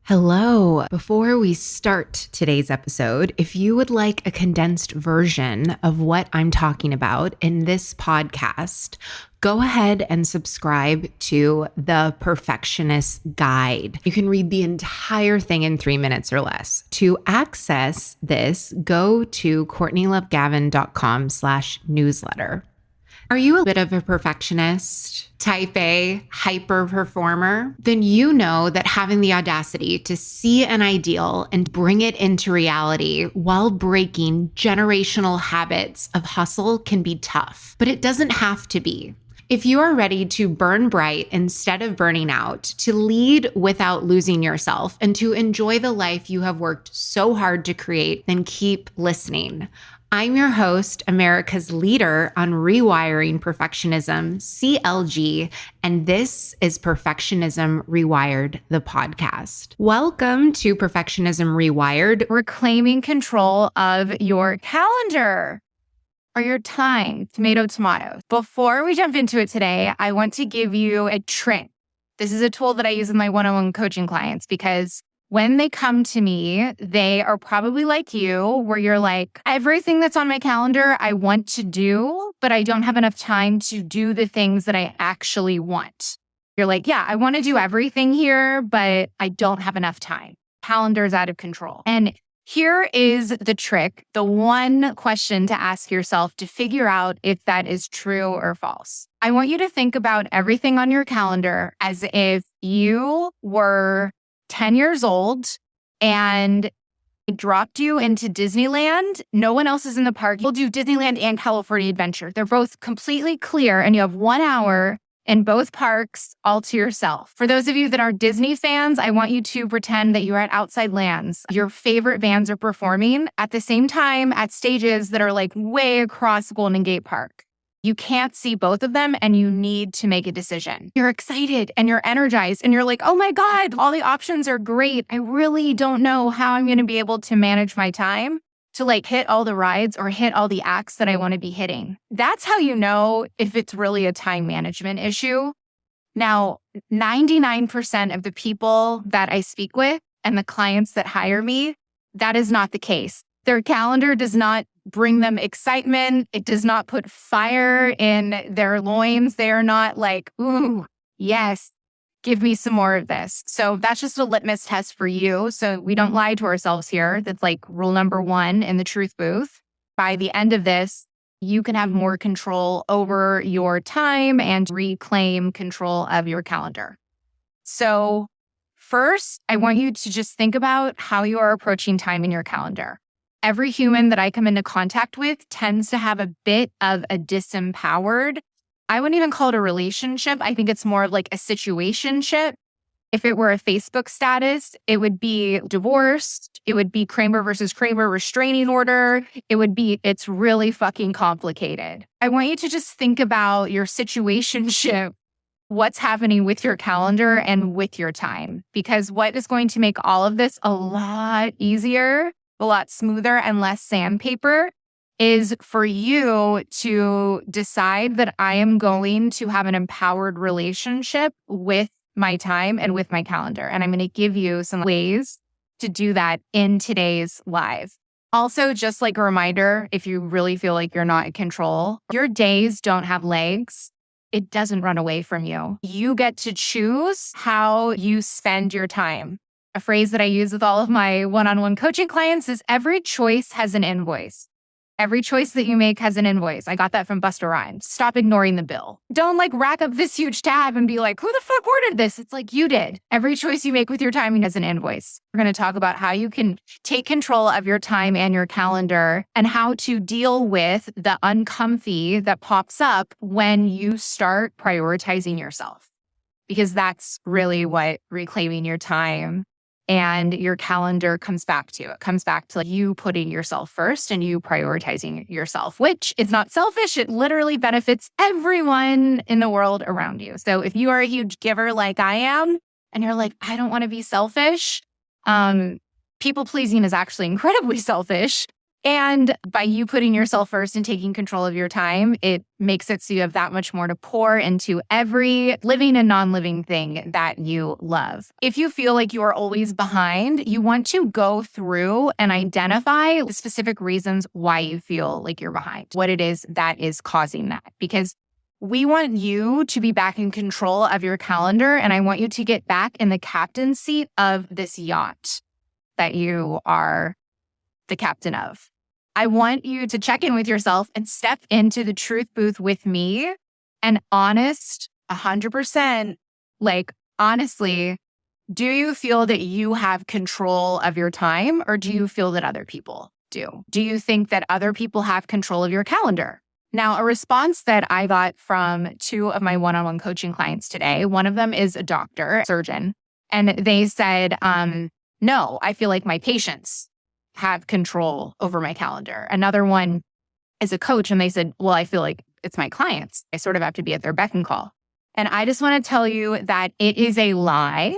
Hello. Before we start today's episode, if you would like a condensed version of what I'm talking about in this podcast, go ahead and subscribe to the Perfectionist Guide. You can read the entire thing in 3 minutes or less. To access this, go to CourtneyLoveGavin.com/newsletter. Are you a bit of a perfectionist, type A, hyper performer? Then you know that having the audacity to see an ideal and bring it into reality while breaking generational habits of hustle can be tough, but it doesn't have to be. If you are ready to burn bright instead of burning out, to lead without losing yourself, and to enjoy the life you have worked so hard to create, then keep listening. I'm your host, America's leader on rewiring perfectionism, CLG, and this is Perfectionism Rewired, the podcast. Welcome to Perfectionism Rewired, reclaiming control of your calendar or your time, tomato. Before we jump into it today, I want to give you a trick. This is a tool that I use with my one-on-one coaching clients because when they come to me, they are probably like you, where you're like, everything that's on my calendar, I want to do, but I don't have enough time to do the things that I actually want. You're like, yeah, I want to do everything here, but I don't have enough time. Calendar's out of control. And here is the trick, the one question to ask yourself to figure out if that is true or false. I want you to think about everything on your calendar as if you were 10 years old and it dropped you into Disneyland. No one else is in the park. You'll do Disneyland and California Adventure. They're both completely clear and you have 1 hour in both parks all to yourself. For those of you that are Disney fans, I want you to pretend that you're at Outside Lands. Your favorite bands are performing at the same time at stages that are like way across Golden Gate Park. You can't see both of them and you need to make a decision. You're excited and you're energized and you're like, oh my God, all the options are great. I really don't know how I'm going to be able to manage my time to like hit all the rides or hit all the acts that I want to be hitting. That's how you know if it's really a time management issue. Now, 99% of the people that I speak with and the clients that hire me, that is not the case. Their calendar does not bring them excitement. It does not put fire in their loins. They are not like, ooh, yes, give me some more of this. So that's just a litmus test for you. So we don't lie to ourselves here. That's like rule number 1 in the truth booth. By the end of this, you can have more control over your time and reclaim control of your calendar. So first, I want you to just think about how you are approaching time in your calendar. Every human that I come into contact with tends to have a bit of a disempowered, I wouldn't even call it a relationship. I think it's more of like a situationship. If it were a Facebook status, it would be divorced. It would be Kramer versus Kramer restraining order. It's really fucking complicated. I want you to just think about your situationship, what's happening with your calendar and with your time, because what is going to make all of this a lot easier, a lot smoother and less sandpaper is for you to decide that I am going to have an empowered relationship with my time and with my calendar. And I'm going to give you some ways to do that in today's live. Also, just like a reminder, if you really feel like you're not in control, your days don't have legs. It doesn't run away from you. You get to choose how you spend your time. A phrase that I use with all of my one-on-one coaching clients is every choice has an invoice. Every choice that you make has an invoice. I got that from Busta Rhymes. Stop ignoring the bill. Don't like rack up this huge tab and be like, who the fuck ordered this? It's like you did. Every choice you make with your time has an invoice. We're going to talk about how you can take control of your time and your calendar and how to deal with the uncomfy that pops up when you start prioritizing yourself. Because that's really what reclaiming your time and your calendar comes back to. It comes back to you putting yourself first and you prioritizing yourself, which is not selfish. It literally benefits everyone in the world around you. So if you are a huge giver like I am, and you're like, I don't want to be selfish, people pleasing is actually incredibly selfish. And by you putting yourself first and taking control of your time, it makes it so you have that much more to pour into every living and non-living thing that you love. If you feel like you are always behind, you want to go through and identify the specific reasons why you feel like you're behind, what it is that is causing that. Because we want you to be back in control of your calendar, and I want you to get back in the captain's seat of this yacht that you are the captain of. I want you to check in with yourself and step into the truth booth with me and honest, 100%, like honestly, do you feel that you have control of your time, or do you feel that other people do? Do you think that other people have control of your calendar? Now, a response that I got from 2 of my one-on-one coaching clients today, one of them is a doctor, surgeon, and they said, no, I feel like my patients have control over my calendar. Another one is a coach, and they said, well, I feel like it's my clients. I sort of have to be at their beck and call. And I just want to tell you that it is a lie.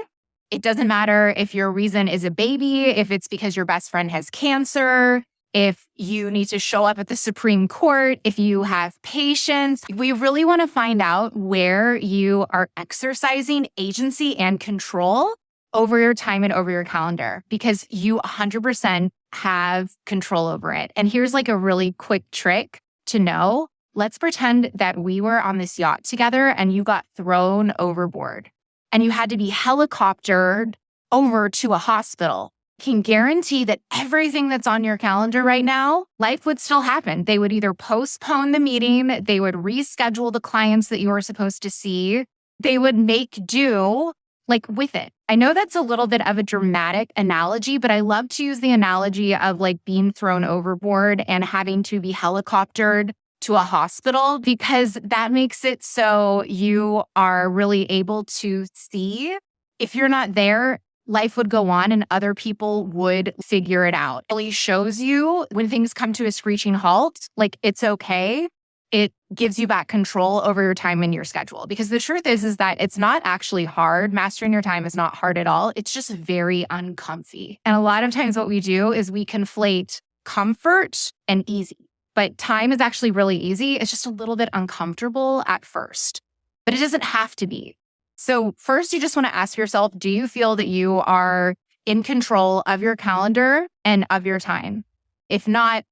It doesn't matter if your reason is a baby, if it's because your best friend has cancer, if you need to show up at the Supreme Court, if you have patience. We really want to find out where you are exercising agency and control over your time and over your calendar, because you 100% have control over it. And here's like a really quick trick to know. Let's pretend that we were on this yacht together and you got thrown overboard and you had to be helicoptered over to a hospital. Can guarantee that everything that's on your calendar right now, life would still happen. They would either postpone the meeting, they would reschedule the clients that you were supposed to see, they would make do like with it. I know that's a little bit of a dramatic analogy, but I love to use the analogy of like being thrown overboard and having to be helicoptered to a hospital, because that makes it so you are really able to see. If you're not there, life would go on and other people would figure it out. It really shows you when things come to a screeching halt, like it's okay. It gives you back control over your time and your schedule. Because the truth is that it's not actually hard. Mastering your time is not hard at all. It's just very uncomfy. And a lot of times what we do is we conflate comfort and easy. But time is actually really easy. It's just a little bit uncomfortable at first, but it doesn't have to be. So first, you just want to ask yourself, do you feel that you are in control of your calendar and of your time? If not,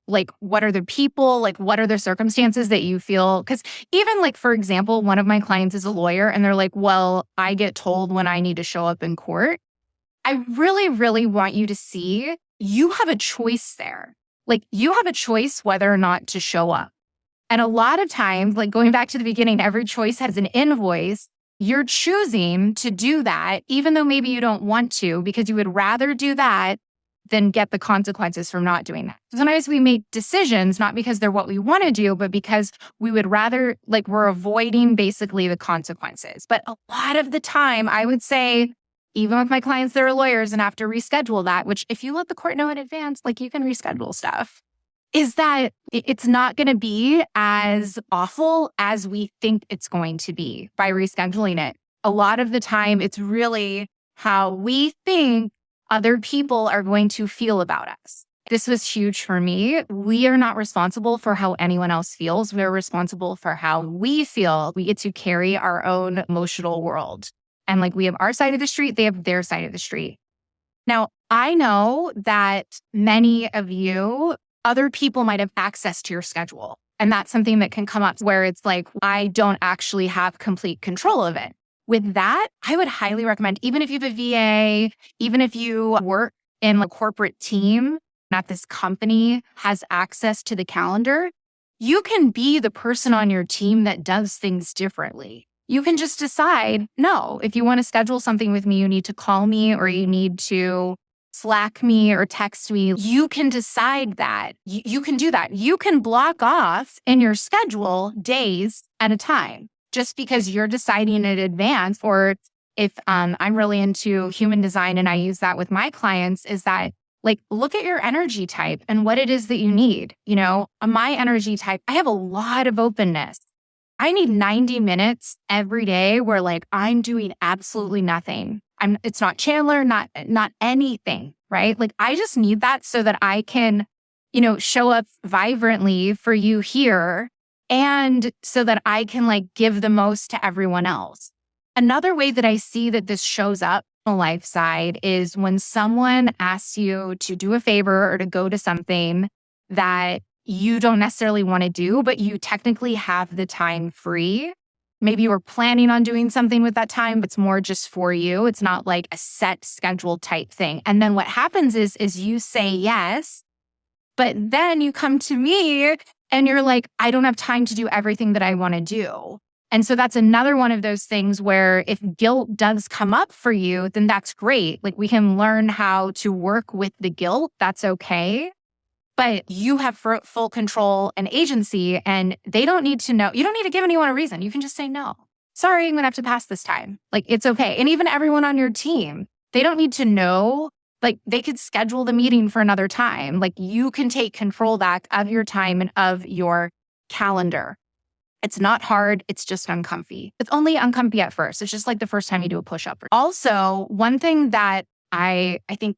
like, what are the people, like, what are the circumstances that you feel? Because even like, for example, one of my clients is a lawyer and they're like, well, I get told when I need to show up in court. I really, really want you to see you have a choice there. Like, you have a choice whether or not to show up. And a lot of times, like going back to the beginning, every choice has an invoice. You're choosing to do that, even though maybe you don't want to, because you would rather do that than get the consequences from not doing that. Sometimes we make decisions, not because they're what we want to do, but because we would rather, like, we're avoiding basically the consequences. But a lot of the time, I would say, even with my clients that are lawyers and have to reschedule that, which if you let the court know in advance, like, you can reschedule stuff, is that it's not going to be as awful as we think it's going to be by rescheduling it. A lot of the time, it's really how we think other people are going to feel about us. This was huge for me. We are not responsible for how anyone else feels. We're responsible for how we feel. We get to carry our own emotional world. And like, we have our side of the street, they have their side of the street. Now, I know that many of you, other people might have access to your schedule. And that's something that can come up where it's like, I don't actually have complete control of it. With that, I would highly recommend, even if you have a VA, even if you work in a corporate team, not this company has access to the calendar, you can be the person on your team that does things differently. You can just decide, no, if you want to schedule something with me, you need to call me or you need to Slack me or text me. You can decide that. You can do that. You can block off in your schedule days at a time. Just because you're deciding in advance, or if I'm really into human design and I use that with my clients, is that like, look at your energy type and what it is that you need. You know, my energy type, I have a lot of openness. I need 90 minutes every day where like I'm doing absolutely nothing. It's not Chandler, not anything, right? Like, I just need that so that I can show up vibrantly for you here, and so that I can like give the most to everyone else. Another way that I see that this shows up on the life side is when someone asks you to do a favor or to go to something that you don't necessarily want to do, but you technically have the time free. Maybe you were planning on doing something with that time, but it's more just for you. It's not like a set schedule type thing. And then what happens is you say yes, but then you come to me and you're like, I don't have time to do everything that I want to do. And so that's another one of those things where if guilt does come up for you, then that's great. Like we can learn how to work with the guilt. That's okay. But you have full control and agency, and they don't need to know. You don't need to give anyone a reason. You can just say no. Sorry, I'm going to have to pass this time. Like it's okay. And even everyone on your team, they don't need to know. Like they could schedule the meeting for another time. Like you can take control back of your time and of your calendar. It's not hard. It's just uncomfy. It's only uncomfy at first. It's just like the first time you do a push-up. Also, one thing that I think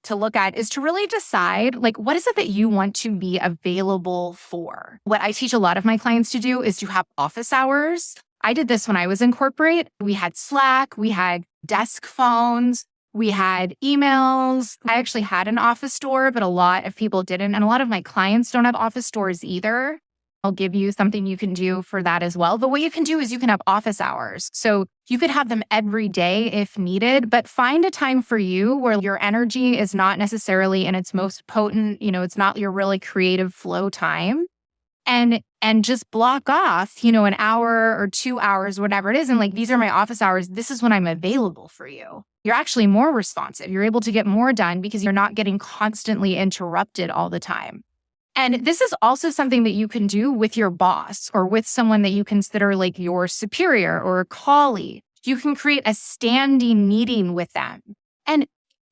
to look at is to really decide, like, what is it that you want to be available for? What I teach a lot of my clients to do is to have office hours. I did this when I was in corporate. We had Slack, we had desk phones, we had emails. I actually had an office door, but a lot of people didn't. And a lot of my clients don't have office doors either. I'll give you something you can do for that as well. But what you can do is you can have office hours. So you could have them every day if needed, but find a time for you where your energy is not necessarily in its most potent, it's not your really creative flow time. And just block off, an hour or 2 hours, whatever it is. And like, these are my office hours. This is when I'm available for you. You're actually more responsive. You're able to get more done because you're not getting constantly interrupted all the time. And this is also something that you can do with your boss or with someone that you consider like your superior or a colleague. You can create a standing meeting with them. And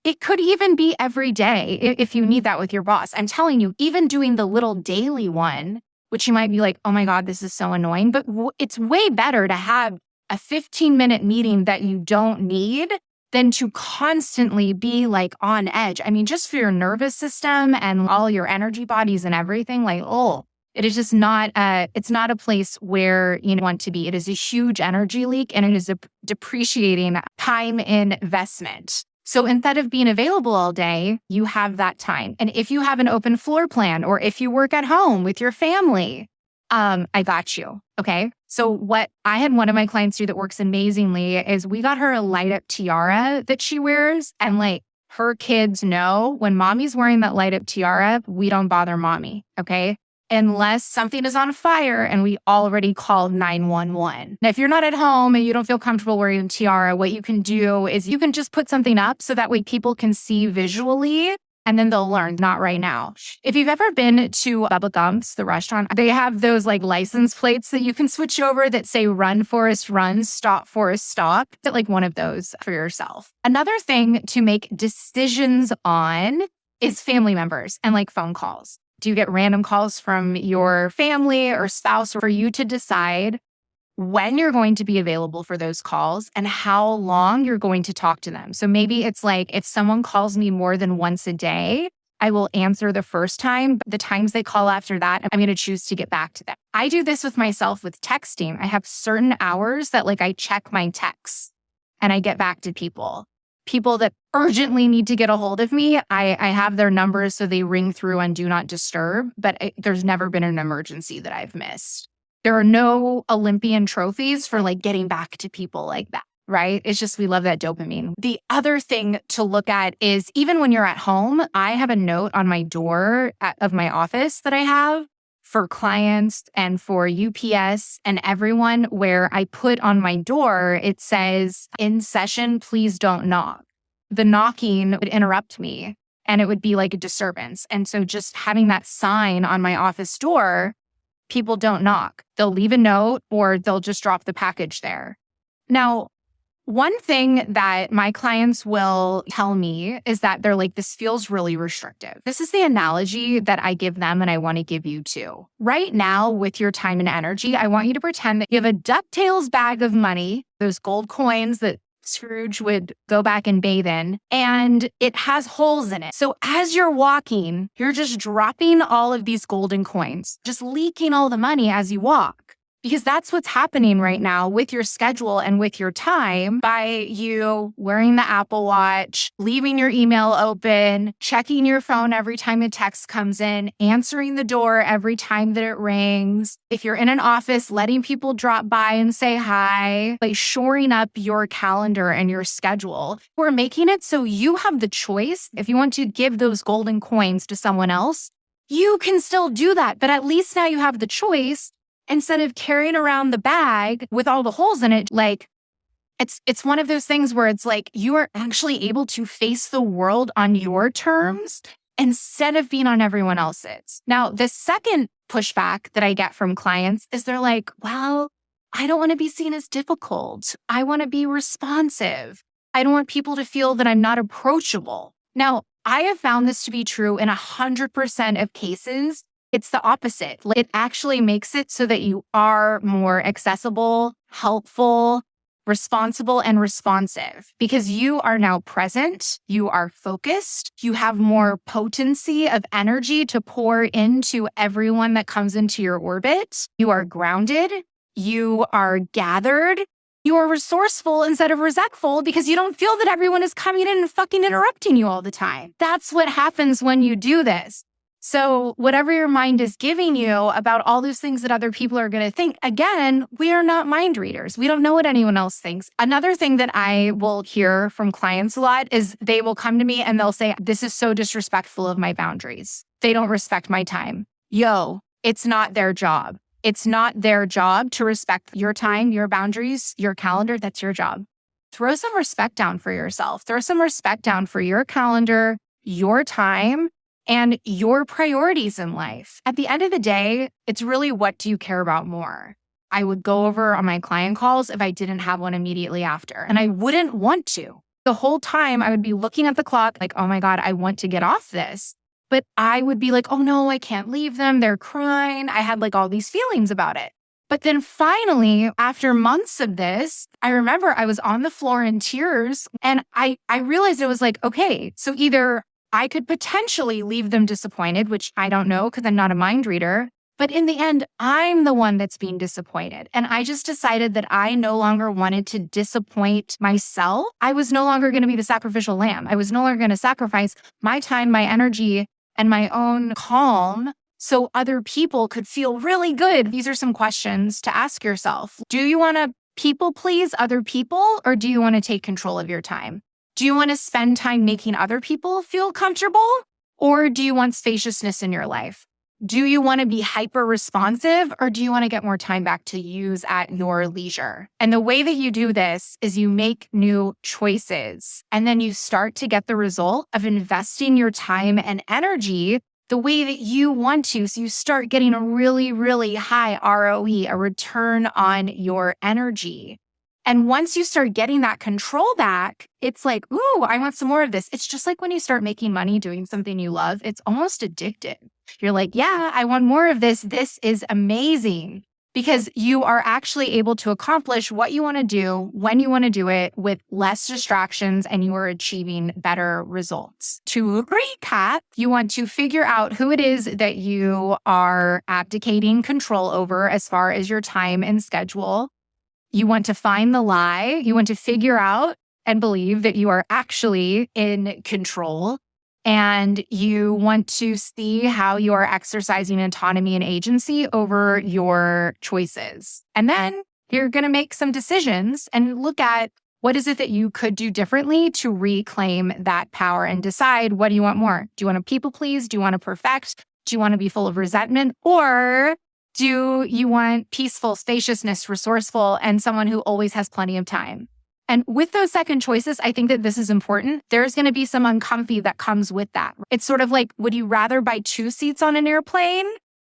it could even be every day if you need that with your boss. I'm telling you, even doing the little daily one, which you might be like, oh my God, this is so annoying. But it's way better to have a 15-minute meeting that you don't need than to constantly be like on edge. I mean, just for your nervous system and all your energy bodies and everything, like, it is just not, it's not a place where you want to be. It is a huge energy leak and it is a depreciating time investment. So instead of being available all day, you have that time. And if you have an open floor plan or if you work at home with your family, I got you. Okay. So what I had one of my clients do that works amazingly is we got her a light up tiara that she wears. And like her kids know when mommy's wearing that light up tiara, we don't bother mommy. Okay. Unless something is on fire and we already called 911. Now, if you're not at home and you don't feel comfortable wearing a tiara, what you can do is you can just put something up so that way people can see visually. And then they'll learn, not right now. If you've ever been to Bubba Gump's, the restaurant, they have those like license plates that you can switch over that say run, Forrest, run, stop, Forrest, stop. Get like one of those for yourself. Another thing to make decisions on is family members and like phone calls. Do you get random calls from your family or spouse for you to decide when you're going to be available for those calls and how long you're going to talk to them? So maybe it's like if someone calls me more than once a day, I will answer the first time. But the times they call after that, I'm going to choose to get back to them. I do this with myself with texting. I have certain hours that like I check my texts and I get back to people. People that urgently need to get a hold of me, I have their numbers so they ring through on do not disturb, but there's never been an emergency that I've missed. There are no Olympian trophies for like getting back to people like that, right? It's just, we love that dopamine. The other thing to look at is even when you're at home, I have a note on my door of my office that I have for clients and for UPS and everyone where I put on my door, it says, in session, please don't knock. The knocking would interrupt me and it would be like a disturbance. And so just having that sign on my office door, people don't knock. They'll leave a note or they'll just drop the package there. Now, one thing that my clients will tell me is that they're like, this feels really restrictive. This is the analogy that I give them and I want to give you too. Right now, with your time and energy, I want you to pretend that you have a DuckTales bag of money, those gold coins that Scrooge would go back and bathe in, and it has holes in it. So as you're walking, you're just dropping all of these golden coins, just leaking all the money as you walk. Because that's what's happening right now with your schedule and with your time by you wearing the Apple Watch, leaving your email open, checking your phone every time a text comes in, answering the door every time that it rings. If you're in an office, letting people drop by and say hi, like shoring up your calendar and your schedule. We're making it so you have the choice. If you want to give those golden coins to someone else, you can still do that. But at least now you have the choice. Instead of carrying around the bag with all the holes in it, like it's one of those things where it's like you are actually able to face the world on your terms instead of being on everyone else's. Now, the second pushback that I get from clients is they're like, well, I don't want to be seen as difficult. I want to be responsive. I don't want people to feel that I'm not approachable. Now, I have found this to be true in 100% of cases. It's the opposite. It actually makes it so that you are more accessible, helpful, responsible, and responsive because you are now present, you are focused, you have more potency of energy to pour into everyone that comes into your orbit. You are grounded, you are gathered, you are resourceful instead of resentful because you don't feel that everyone is coming in and fucking interrupting you all the time. That's what happens when you do this. So whatever your mind is giving you about all those things that other people are going to think, again, we are not mind readers. We don't know what anyone else thinks. Another thing that I will hear from clients a lot is they will come to me and they'll say, this is so disrespectful of my boundaries. They don't respect my time. Yo, it's not their job. It's not their job to respect your time, your boundaries, your calendar. That's your job. Throw some respect down for yourself. Throw some respect down for your calendar, your time, and your priorities in life. At the end of the day, it's really what do you care about more? I would go over on my client calls if I didn't have one immediately after, and I wouldn't want to. The whole time I would be looking at the clock like, oh my God, I want to get off this. But I would be like, oh no, I can't leave them. They're crying. I had like all these feelings about it. But then finally, after months of this, I remember I was on the floor in tears and I realized it was like, okay, so either I could potentially leave them disappointed, which I don't know because I'm not a mind reader. But in the end, I'm the one that's being disappointed. And I just decided that I no longer wanted to disappoint myself. I was no longer going to be the sacrificial lamb. I was no longer going to sacrifice my time, my energy, and my own calm so other people could feel really good. These are some questions to ask yourself. Do you want to people please other people or do you want to take control of your time? Do you want to spend time making other people feel comfortable? Or do you want spaciousness in your life? Do you want to be hyper responsive or do you want to get more time back to use at your leisure? And the way that you do this is you make new choices and then you start to get the result of investing your time and energy the way that you want to. So you start getting a really, really high ROE, a return on your energy. And once you start getting that control back, it's like, ooh, I want some more of this. It's just like when you start making money doing something you love, it's almost addictive. You're like, yeah, I want more of this. This is amazing because you are actually able to accomplish what you want to do when you want to do it with less distractions and you are achieving better results. To recap, you want to figure out who it is that you are abdicating control over as far as your time and schedule. You want to find the lie. You want to figure out and believe that you are actually in control. And you want to see how you are exercising autonomy and agency over your choices. And then you're going to make some decisions and look at what is it that you could do differently to reclaim that power and decide what do you want more? Do you want to people please? Do you want to perfect? Do you want to be full of resentment? Or do you want peaceful, spaciousness, resourceful, and someone who always has plenty of time? And with those second choices, I think that this is important. There's going to be some uncomfy that comes with that. It's sort of like, would you rather buy 2 seats on an airplane?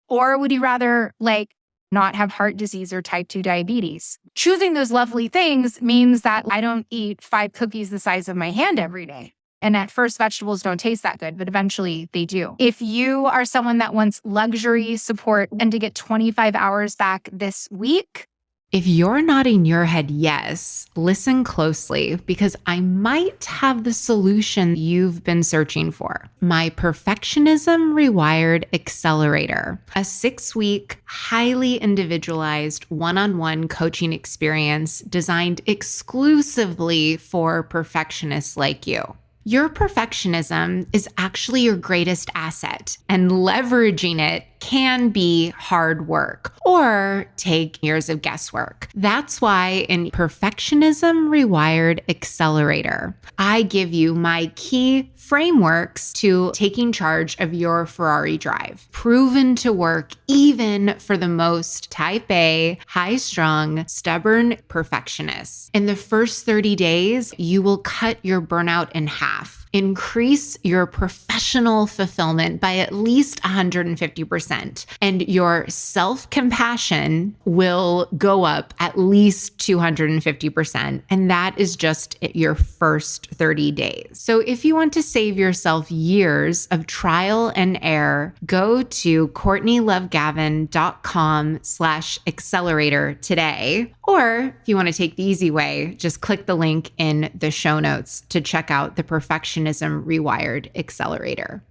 Or would you rather like not have heart disease or type 2 diabetes? Choosing those lovely things means that I don't eat 5 cookies the size of my hand every day. And at first, vegetables don't taste that good, but eventually they do. If you are someone that wants luxury support and to get 25 hours back this week, If you're nodding your head yes, listen closely because I might have the solution you've been searching for. My Perfectionism Rewired Accelerator, a 6-week, highly individualized one-on-one coaching experience designed exclusively for perfectionists like you. Your perfectionism is actually your greatest asset, and leveraging it can be hard work or take years of guesswork. That's why in Perfectionism Rewired Accelerator, I give you my key frameworks to taking charge of your Ferrari drive, proven to work even for the most type A, high-strung, stubborn perfectionists. In the first 30 days, you will cut your burnout in half, increase your professional fulfillment by at least 150%, and your self-compassion will go up at least 250%. And that is just your first 30 days. So if you want to save yourself years of trial and error, go to CourtneyLoveGavin.com/accelerator today. Or if you want to take the easy way, just click the link in the show notes to check out the Perfectionism Rewired Accelerator.